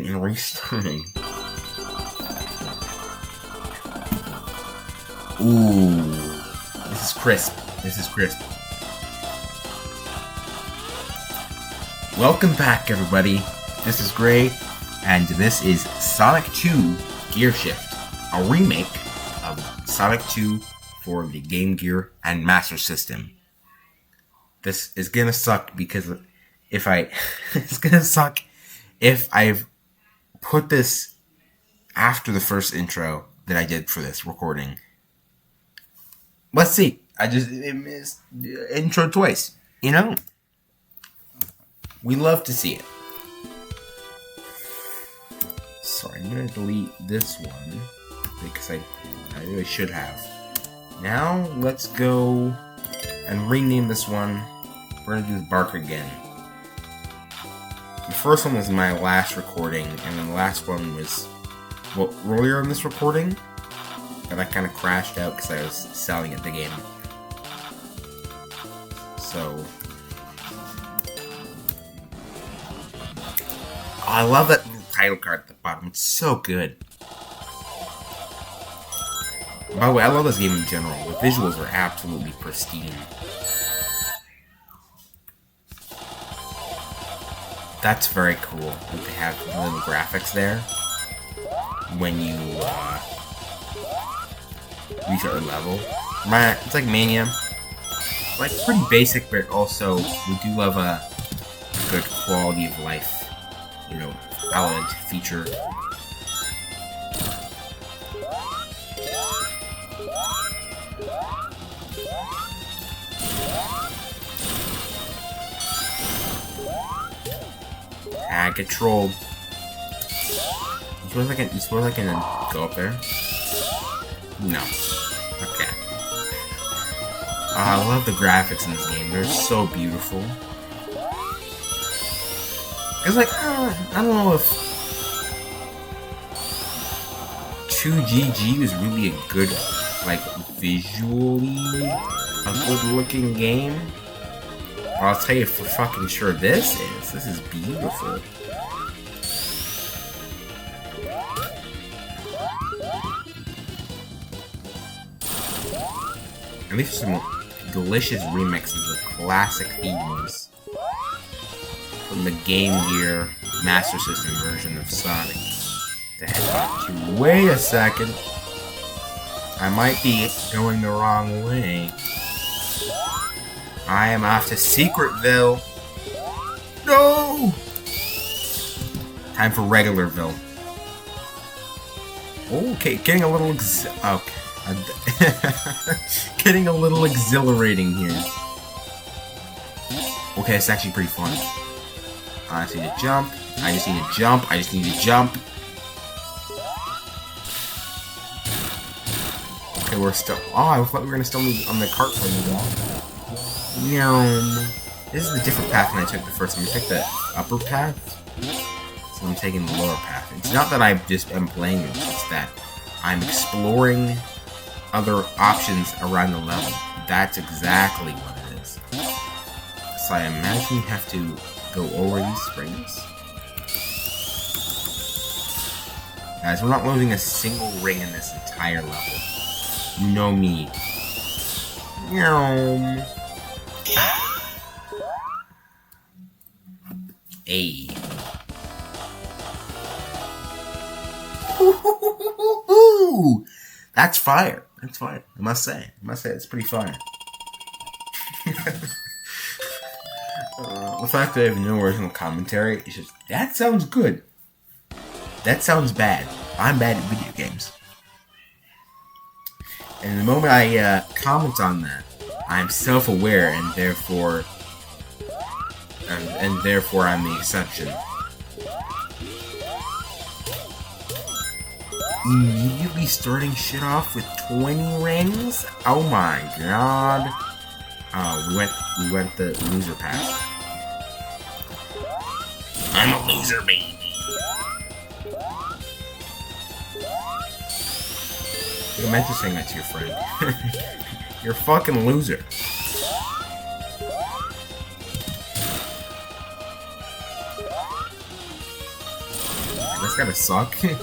And restarting. Ooh, this is crisp. This is crisp. Welcome back, everybody. This is Gray, and this is Sonic 2 Gearshift, a remake of Sonic 2 for the Game Gear and Master System. This is gonna suck because it's gonna suck if I've put this after the first intro that I did for this recording. Let's see. I missed the intro twice. You know? We love to see it. So I'm gonna delete this one because I really should have. Now let's go and rename this one. We're gonna do Bark again. The first one was my last recording, and then the last one was earlier in this recording. But I kind of crashed out because I was selling at the game. So, I love that little title card at the bottom. It's so good. By the way, I love this game in general. The visuals are absolutely pristine. That's very cool that they have the little graphics there when you restart the level. It's like Mania. Like, pretty basic, but also we do love a good quality of life, element feature. Get trolled. You suppose I can go up there? No. Okay. I love the graphics in this game. They're so beautiful. It's like, I don't know if 2GG was really a good, visually a good-looking game. I'll tell you for fucking sure this is. This is beautiful. And these are some delicious remixes of classic themes from the Game Gear Master System version of Sonic the Hedgehog 2. Wait a second. I might be going the wrong way. I am off to Secretville. No! Time for Regularville. Okay, getting a little getting a little exhilarating here. Okay, it's actually pretty fun. I just need to jump. I just need to jump. I just need to jump. Okay, we're still. Oh, I thought we were gonna still move on the cart for the wall. This is a different path than I took the first time. I took the upper path, so I'm taking the lower path. It's not that I just am playing it, it's that I'm exploring other options around the level. That's exactly what it is. So I imagine you have to go over these springs. Guys, we're not losing a single ring in this entire level. You know me. Hey. That's fire. That's fire. I must say it's pretty fire. The fact that I have no original commentary is just, that sounds good. That sounds bad. I'm bad at video games. And the moment I comment on that, I'm self-aware and therefore I'm the exception. Immediately starting shit off with 20 rings? Oh my god. Oh, we went the loser path. I'm a loser, baby. You meant to saying that to your friend. You're a fucking loser. That's gotta suck. Yeah,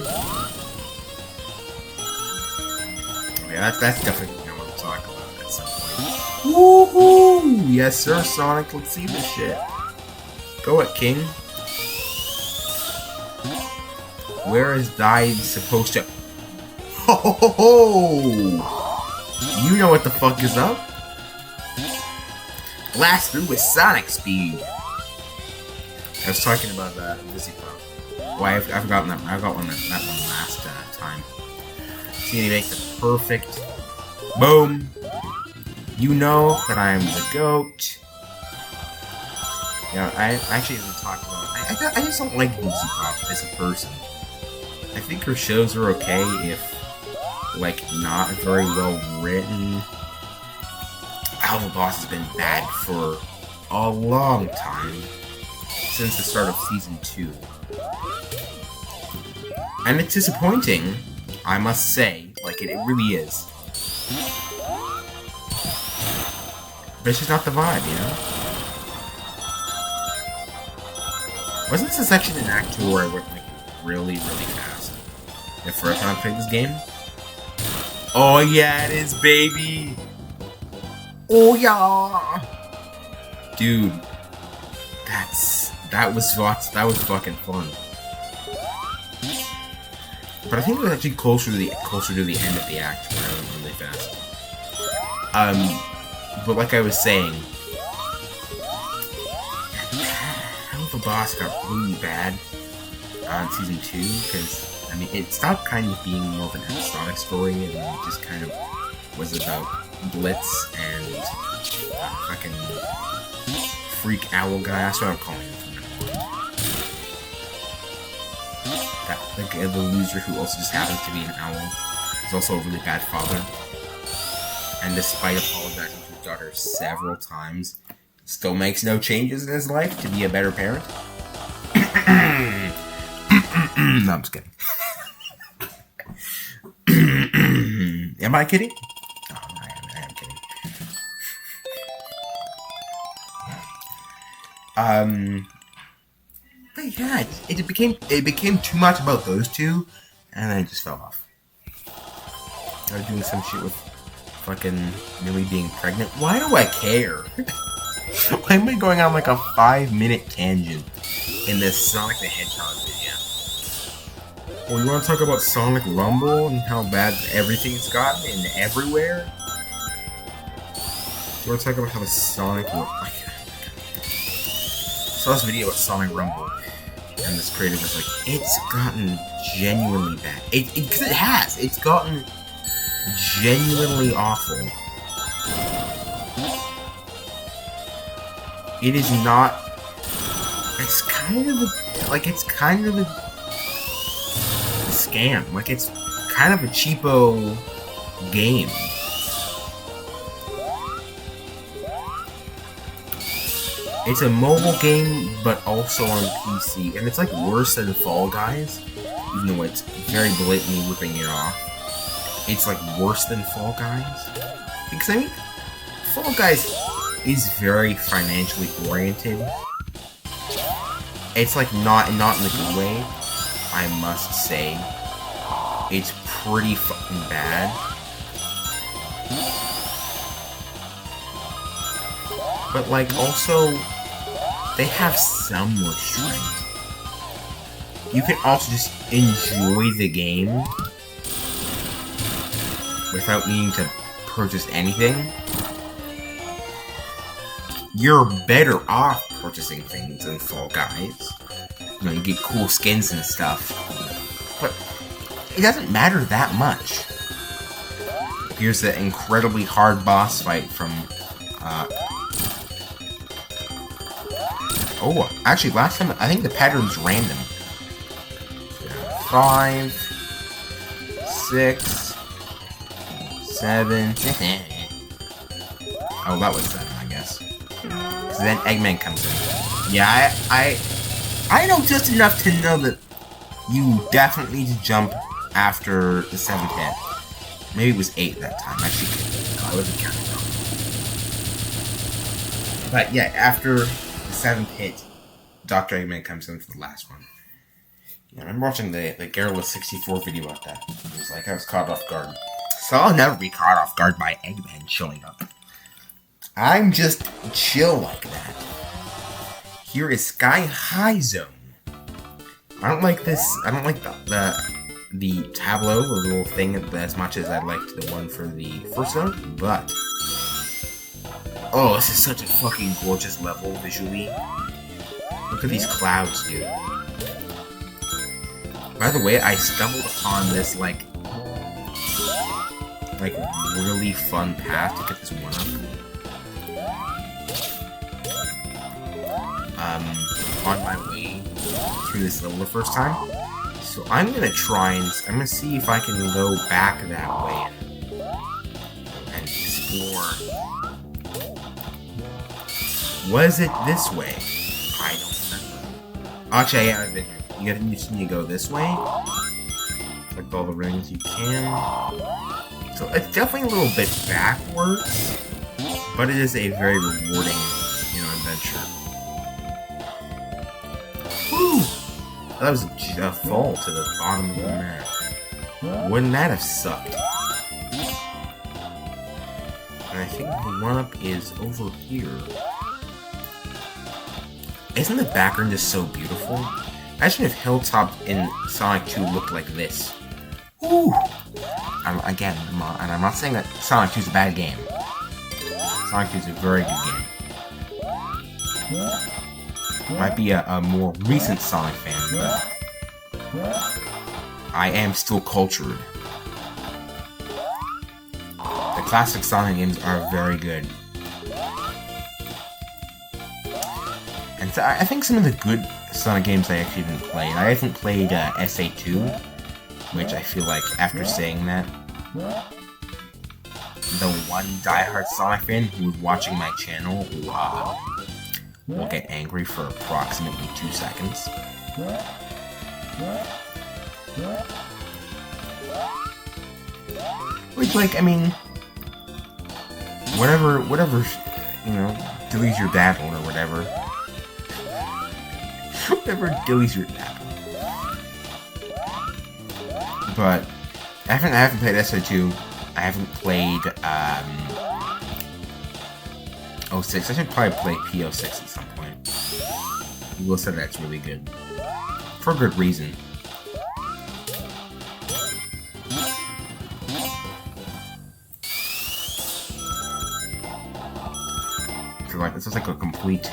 that's definitely what I want to talk about at some point. Woohoo! Yes, sir, Sonic. Let's see this shit. Go it, King. Where is Died supposed to? Ho ho ho ho! You know what the fuck is up? Blast through with Sonic speed. I was talking about Dizzy Pop. Why I've forgotten that. I got that one last time. See, you make the perfect boom. You know that I'm the GOAT. Yeah, I actually haven't talked about. I just don't like Dizzy Pop as a person. I think her shows are okay if, like, not very well written. Alpha Boss has been bad for a long time. Since the start of Season 2. And it's disappointing, I must say. Like, it really is. But it's just not the vibe, you know? Wasn't this a section in Act 2 where I went, like, really, really fast? The first time I played this game? Oh yeah, it is, baby! Oh yeah! Dude. That was fucking fun. But I think it was actually closer to the end of the act where I went really fast. But like I was saying, Alpha Boss got really bad on Season 2 because I mean it stopped kind of being more of an episodic story and it just kind of was about Blitz and fucking Freak Owl guy. That's what I'm calling him. The loser who also just happens to be an owl is also a really bad father. And despite apologizing to his daughter several times, still makes no changes in his life to be a better parent. No, I'm just kidding. Am I kidding? No, I am kidding. But yeah, it became too much about those two, and then it just fell off. I was doing some shit with fucking Millie being pregnant. Why do I care? Why am I going on like a 5-minute tangent in this Sonic the Hedgehog video? Well, you want to talk about Sonic Rumble and how bad everything's gotten and everywhere? You want to talk about how the Sonic... I saw this video about Sonic Rumble. And this creator was like, it's gotten genuinely bad. Because it has. It's gotten genuinely awful. It is not... It's kind of a scam. Like, it's kind of a cheapo game. It's a mobile game, but also on PC, and it's like worse than Fall Guys, even though it's very blatantly ripping it off. It's like worse than Fall Guys, because I mean, Fall Guys is very financially oriented. It's like not in a good way, I must say. It's pretty fucking bad. But like also, they have some restraint. You can also just enjoy the game without needing to purchase anything. You're better off purchasing things than Fall Guys. You know, you get cool skins and stuff. But it doesn't matter that much. Here's the incredibly hard boss fight from... Oh, actually, last time, I think the pattern's random. 5, 6, 7... Oh, that was 7, I guess. So then Eggman comes in. Yeah, I know just enough to know that you definitely need to jump after the 7th hit. Maybe it was 8 that time. Actually, I wasn't counting wrong. But yeah, after the 7th hit, Dr. Eggman comes in for the last one. Yeah, I remember watching the Garrulous 64 video about that. It was like I was caught off guard. So I'll never be caught off guard by Eggman showing up. I'm just chill like that. Here is Sky High Zone. I don't like this. I don't like the tableau, the little thing, as much as I liked the one for the first zone, but oh, this is such a fucking gorgeous level visually. Look at these clouds, dude. By the way, I stumbled upon this like really fun path to get this one up. On my way through this level the first time. So I'm gonna try and I'm gonna see if I can go back that way and explore. Was it this way? I don't remember. Actually, yeah, I've been here. You just need to go this way. Collect all the rings you can. So it's definitely a little bit backwards, but it is a very rewarding, adventure. Woo! That was a fall to the bottom of the map. Wouldn't that have sucked? And I think the one-up is over here. Isn't the background just so beautiful? Imagine if Hilltop in Sonic 2 looked like this. Woo! I'm not saying that Sonic 2 is a bad game. Sonic 2 is a very good game. Might be a more recent Sonic fan, but I am still cultured. The classic Sonic games are very good. And so I think some of the good Sonic games I actually didn't play. I haven't played SA2, which I feel like after saying that, the one diehard Sonic fan who was watching my channel will get angry for approximately 2 seconds. Which, whatever, Dilly's your dad or whatever. Whatever Dilly's your dad. But I haven't played SO2. I haven't played 06. I should probably play P06 at some point. Will said that's really good. For good reason. So this is like a complete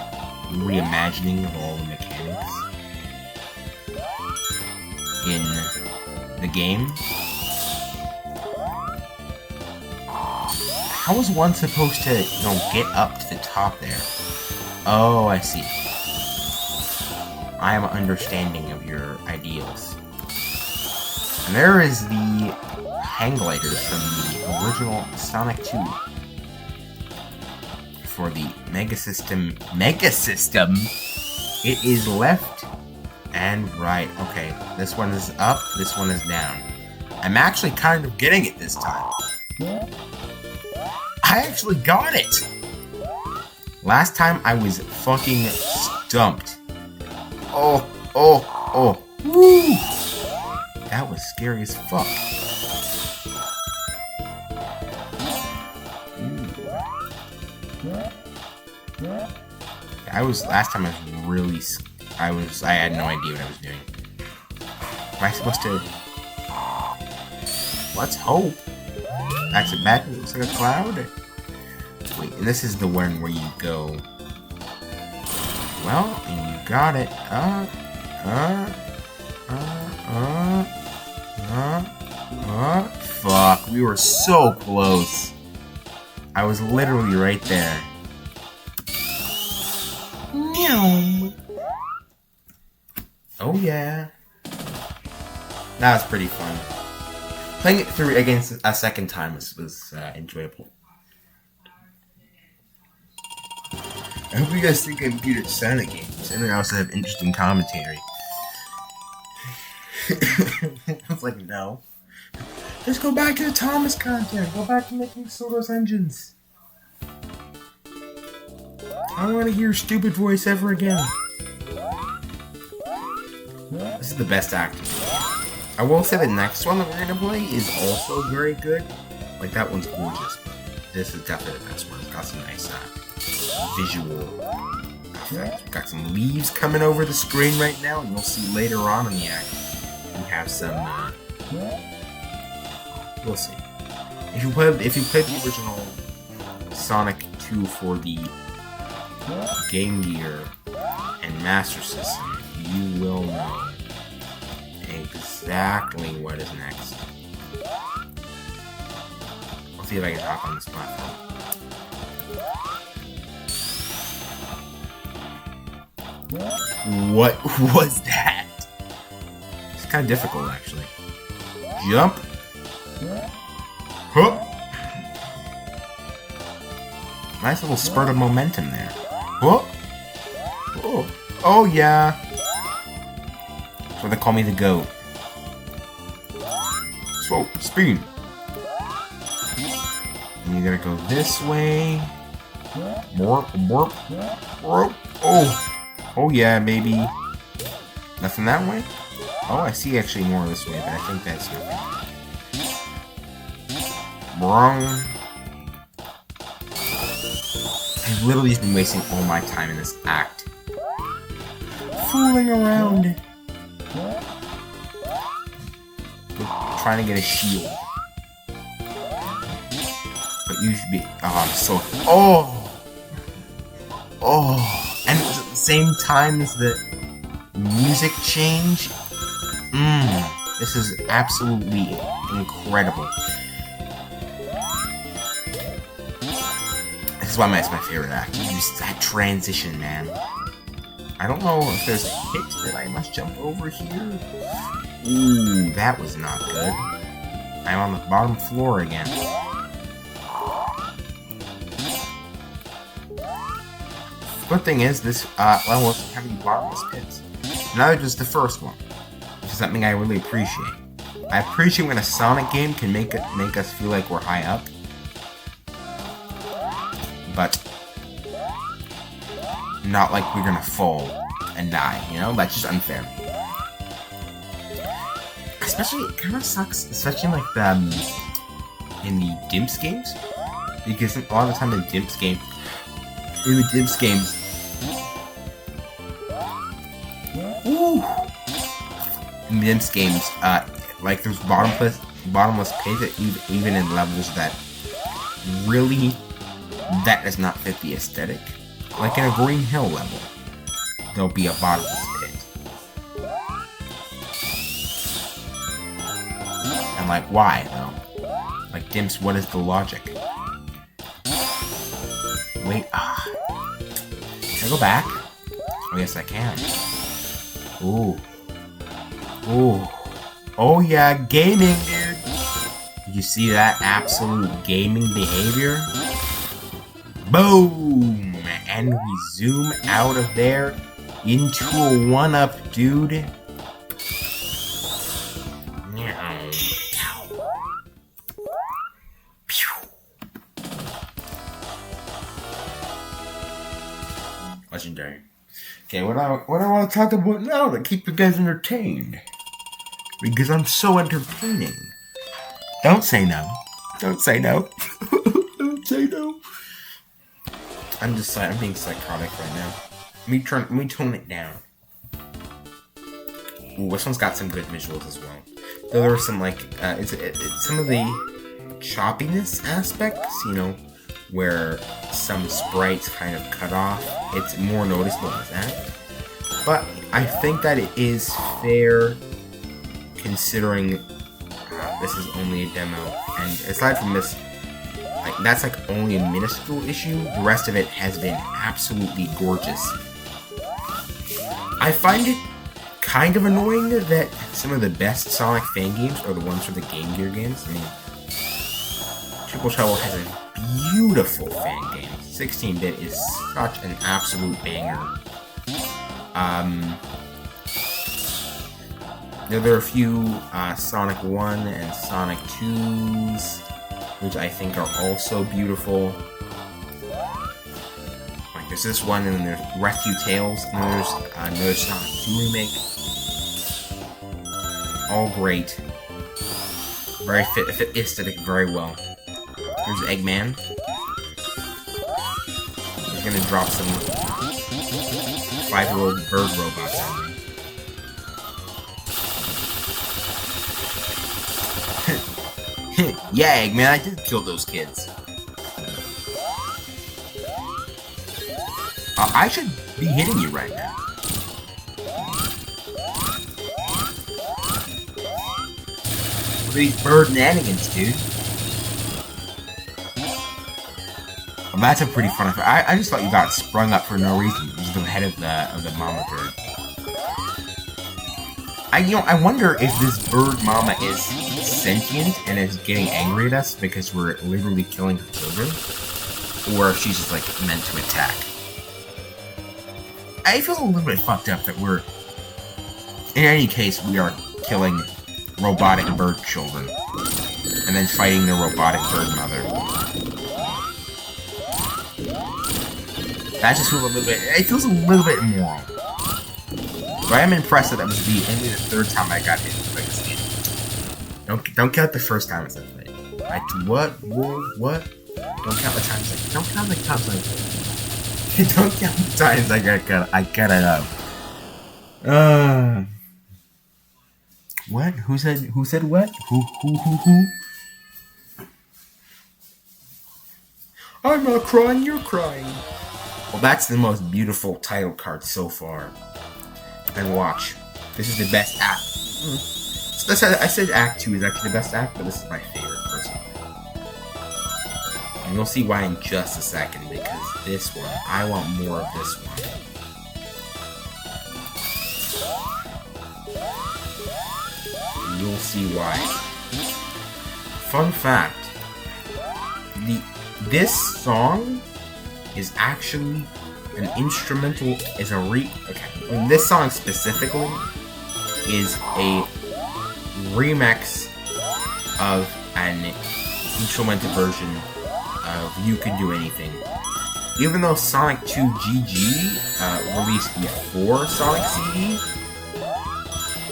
reimagining of all the mechanics in the game. How was one supposed to, get up to the top there? Oh, I see. I have an understanding of your ideals. And there is the hang gliders from the original Sonic 2. For the Mega System, it is left and right. Okay, this one is up, this one is down. I'm actually kind of getting it this time. I actually got it! Last time I was fucking stumped. Oh. Woo! That was scary as fuck. Last time I had no idea what I was doing. Am I supposed to? Let's hope. That's it back. It looks like a cloud. Wait, and this is the one where you go. Well, and you got it. Fuck, we were so close. I was literally right there. Meow. Oh yeah. That was pretty fun. Playing it through against a second time was enjoyable. I hope you guys think I'm good at Sonic games, and I also have interesting commentary. I was like, no. Just go back to the Thomas content. Go back to making Sodor's engines. I don't want to hear your stupid voice ever again. This is the best act. I will say the next one that we're gonna play is also very good. Like, that one's gorgeous. This is definitely the best one. It's got some nice visual effects. We've got some leaves coming over the screen right now, and you'll see later on in the act we have some. We'll see. If you played the original Sonic 2 for the Game Gear and Master System, you will know exactly what is next. I'll see if I can hop on this platform. What was that? It's kind of difficult, actually. Jump. Huh. Nice little spurt of momentum there. Whoa. Oh. Oh yeah. So they call me the GOAT. So speed. And you gotta go this way. Warp, warp, warp. Oh. Oh yeah, maybe. Nothing that way? Oh, I see actually more this way, but I think that's nothing. Wrong. I've literally just been wasting all my time in this act. Fooling around. Trying to get a shield. But you should be... Oh, I'm so... Oh! Oh! And it was at the same time as the music change. This is absolutely incredible. This is why it's my favorite act. Just that transition, man. I don't know if there's a hit that I must jump over here. Ooh, that was not good. I'm on the bottom floor again. Good thing is, this level doesn't have any bottomless pits. Neither does the first one, which is something I really appreciate. I appreciate when a Sonic game can make us feel like we're high up, but not like we're gonna fall and die. You know, that's just unfair. Especially, it kind of sucks, especially like in the Dimps games, because a lot of the time in the Dimps games, like there's bottomless pits, even in levels that really does not fit the aesthetic. Like in a Green Hill level, there'll be a bottomless pit. And like, why though? Like, Dimps, what is the logic? Wait, can I go back? Oh, yes, I can. Ooh. Ooh. Oh, yeah, gaming, dude. Did you see that absolute gaming behavior? Boom! And we zoom out of there into a 1-up, dude. Legendary. Okay, what I want to talk about now to keep you guys entertained, because I'm so entertaining. Don't say no. Don't say no. Don't say no. I'm being psychotic right now. Let me tone it down. Ooh, this one's got some good visuals as well. Though there are some like it's some of the choppiness aspects, you know, where some sprites kind of cut off. It's more noticeable as that. But I think that it is fair, considering this is only a demo, and aside from this, like, that's like only a minuscule issue. The rest of it has been absolutely gorgeous. I find it kind of annoying that some of the best Sonic fan games are the ones for the Game Gear games. I mean, Triple Trouble has a beautiful fan game. 16-bit is such an absolute banger. There are a few Sonic 1 and Sonic 2s, which I think are also beautiful. Like, there's this one, and then there's Rescue Tales, and then there's another Sonic 2 remake. all great. Very fit aesthetic very well. Here's Eggman. He's gonna drop some 5-year-old bird robots on me. Yeah, Eggman, I did kill those kids. I should be hitting you right now. What are these bird nanigans, dude? Well, that's a pretty fun effect. I just thought you got sprung up for no reason. It was the head of the mama bird. I wonder if this bird mama is sentient and is getting angry at us because we're literally killing her children, or if she's just like meant to attack. I feel a little bit fucked up that we're, in any case, we are killing robotic bird children and then fighting the robotic bird mother. That just feels a little bit. It feels a little bit immoral. But I am impressed that was only the third time I got hit by this game. Don't count the first time it's played. What? What? Don't count the times. Don't count the times. Don't count the times I got it up. What? Who said what? Who? I'm not crying, you're crying. Well, that's the most beautiful title card so far. And watch. This is the best act. I said Act 2 is actually the best act, but this is my favorite, personally. And you'll see why in just a second, because this one, I want more of this one. And you'll see why. Fun fact. This song is actually an instrumental, this song specifically is a remix of an instrumental version of You Can Do Anything. Even though Sonic 2 GG released before Sonic CD,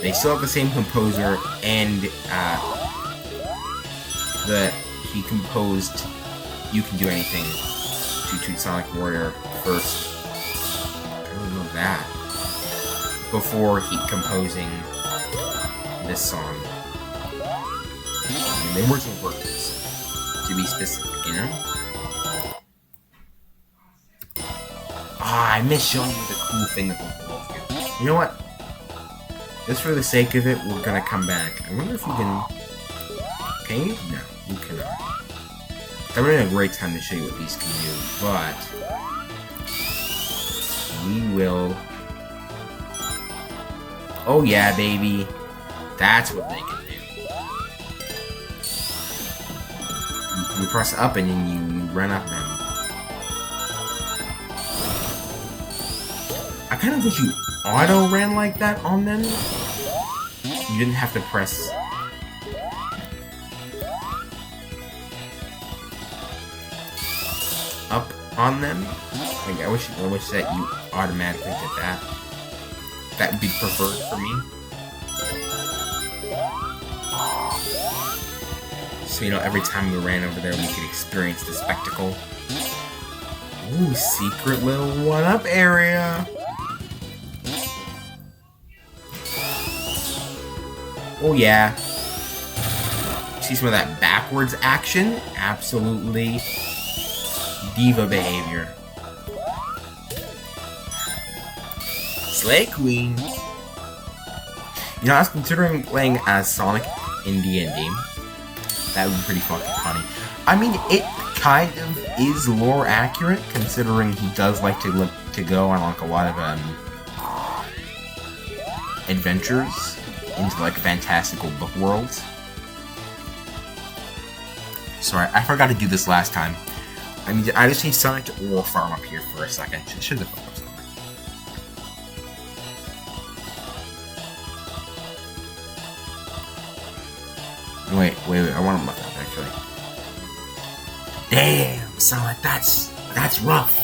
they still have the same composer, and he composed You Can Do Anything to Sonic Warrior first. I don't know that. Before composing this song. I mean, they were some workers, to be specific, you know? I miss showing you the cool thing that was below here. You know what? Just for the sake of it, we're gonna come back. I wonder if we can... Can you? No, you cannot. I'm having a great time to show you what these can do, but... we will... Oh yeah, baby. That's what they can do. You press up and then you run up them. I kind of wish you auto-ran like that on them. You didn't have to press... up on them. Like, I wish that you automatically did that. That would be preferred for me. So, you know, every time we ran over there, we could experience the spectacle. Ooh, secret little one-up area. Oh, yeah. See some of that backwards action? Absolutely diva behavior. Slay Queen. You know, I was considering playing as Sonic in D&D. That would be pretty fucking funny. I mean, it kind of is lore accurate, considering he does like to go on like a lot of adventures into like fantastical book worlds. Sorry, I forgot to do this last time. I mean, I just need Sonic to oral farm up here for a second. Should have focused on that. Wait, I want to look up, actually. Damn, Sonic, that's rough.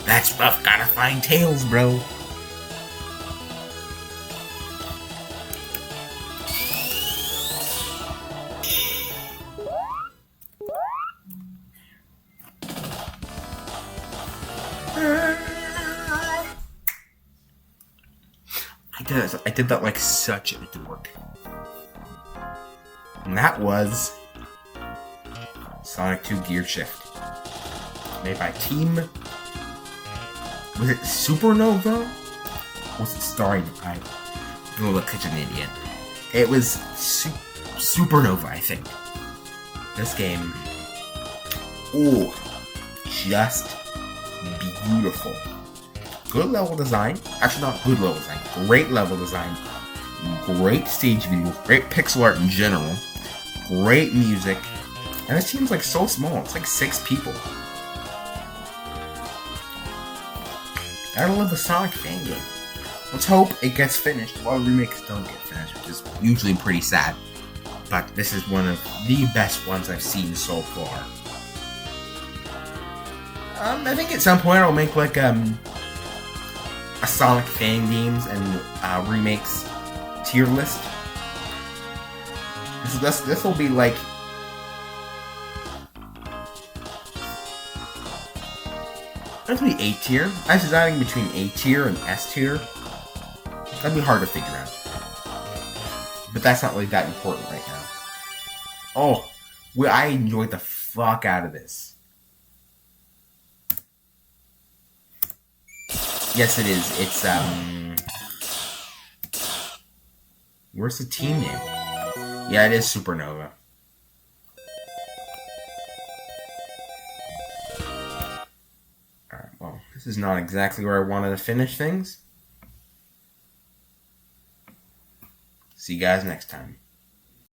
That's rough, gotta find Tails, bro. I did that like such a dork. And that was Sonic 2 Gearshift. Made by Team... Was it Supernova? Was it starring... I look such an idiot. It was Supernova, I think. This game... Oh, just beautiful. Good level design. Actually, not good level design. Great level design. Great stage view. Great pixel art in general. Great music. And this team's like so small. It's like 6 people. Gotta love the Sonic fan game. Let's hope it gets finished. While remakes don't get finished, which is usually pretty sad. But this is one of the best ones I've seen so far. I think at some point I'll make like a Sonic fan games and remakes tier list. This will be like this will be A tier. I was deciding between A tier and S tier. That'd be hard to figure out. But that's not really that important right now. Oh, I enjoyed the fuck out of this. Yes, it is. It's, where's the team name? Yeah, it is Supernova. Alright, well, this is not exactly where I wanted to finish things. See you guys next time.